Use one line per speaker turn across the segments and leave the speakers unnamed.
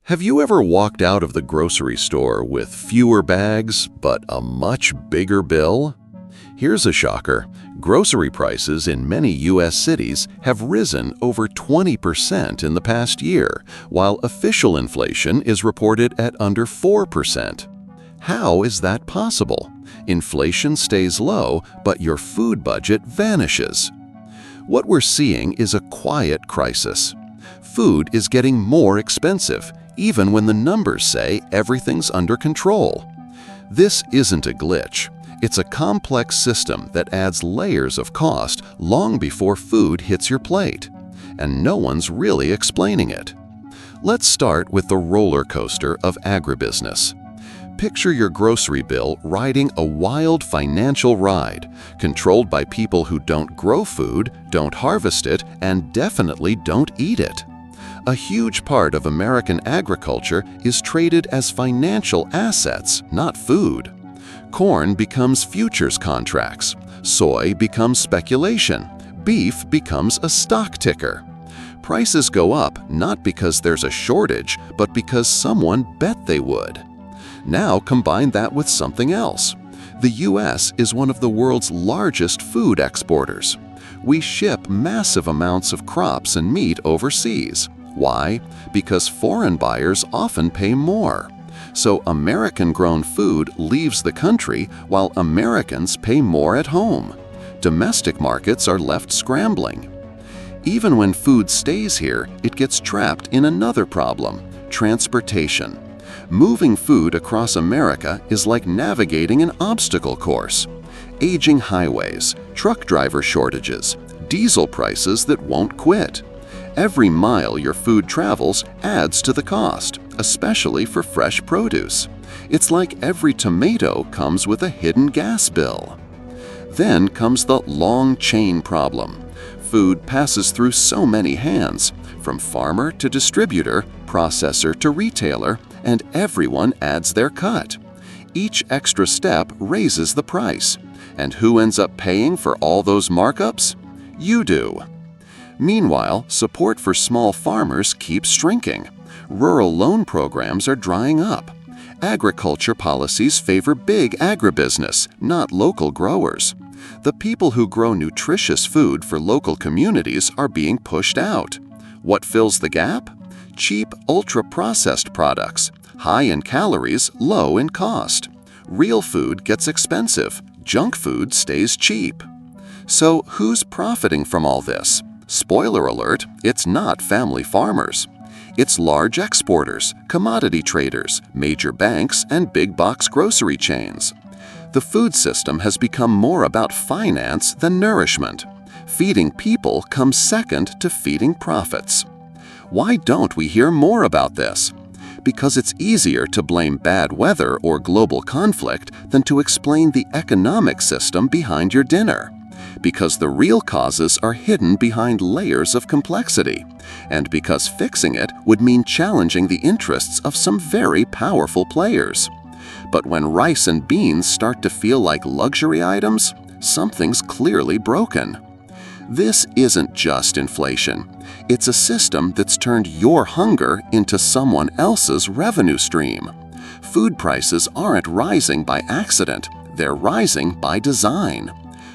Have you ever walked out of the grocery store with fewer bags but a much bigger bill? Here's a shocker. Grocery prices in many U.S. cities have risen over 20% in the past year, while official inflation is reported at under 4%. How is that possible? Inflation stays low, but your food budget vanishes. What we're seeing is a quiet crisis. Food is getting more expensive, even when the numbers say everything's under control. This isn't a glitch. It's a complex system that adds layers of cost long before food hits your plate, and no one's really explaining it. Let's start with the roller coaster of agribusiness. Picture your grocery bill riding a wild financial ride, controlled by people who don't grow food, don't harvest it, and definitely don't eat it. A huge part of American agriculture is traded as financial assets, not food. Corn becomes futures contracts, soy becomes speculation, beef becomes a stock ticker. Prices go up not because there's a shortage, but because someone bet they would. Now combine that with something else. The U.S. is one of the world's largest food exporters. We ship massive amounts of crops and meat overseas. Why? Because foreign buyers often pay more. So American-grown food leaves the country while Americans pay more at home. Domestic markets are left scrambling. Even when food stays here, it gets trapped in another problem: transportation. Moving food across America is like navigating an obstacle course. Aging highways, truck driver shortages, diesel prices that won't quit. Every mile your food travels adds to the cost, especially for fresh produce. It's like every tomato comes with a hidden gas bill. Then comes the long chain problem. Food passes through so many hands, from farmer to distributor, processor to retailer, and everyone adds their cut. Each extra step raises the price. And who ends up paying for all those markups? You do. Meanwhile, support for small farmers keeps shrinking. Rural loan programs are drying up. Agriculture policies favor big agribusiness, not local growers. The people who grow nutritious food for local communities are being pushed out. What fills the gap? Cheap, ultra-processed products, high in calories, low in cost. Real food gets expensive, junk food stays cheap. So who's profiting from all this? Spoiler alert, it's not family farmers. It's large exporters, commodity traders, major banks, and big-box grocery chains. The food system has become more about finance than nourishment. Feeding people comes second to feeding profits. Why don't we hear more about this? Because it's easier to blame bad weather or global conflict than to explain the economic system behind your dinner. Because the real causes are hidden behind layers of complexity, and because fixing it would mean challenging the interests of some very powerful players. But when rice and beans start to feel like luxury items, something's clearly broken. This isn't just inflation. It's a system that's turned your hunger into someone else's revenue stream. Food prices aren't rising by accident, they're rising by design.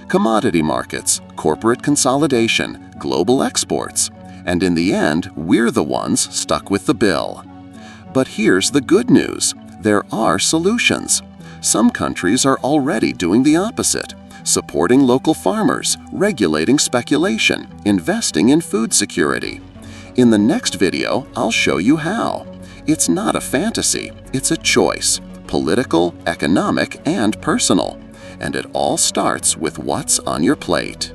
Commodity markets, corporate consolidation, global exports. And in the end, we're the ones stuck with the bill. But here's the good news. There are solutions. Some countries are already doing the opposite, supporting local farmers, regulating speculation, investing in food security. In the next video, I'll show you how. It's not a fantasy, it's a choice, political, economic, and personal. And it all starts with what's on your plate.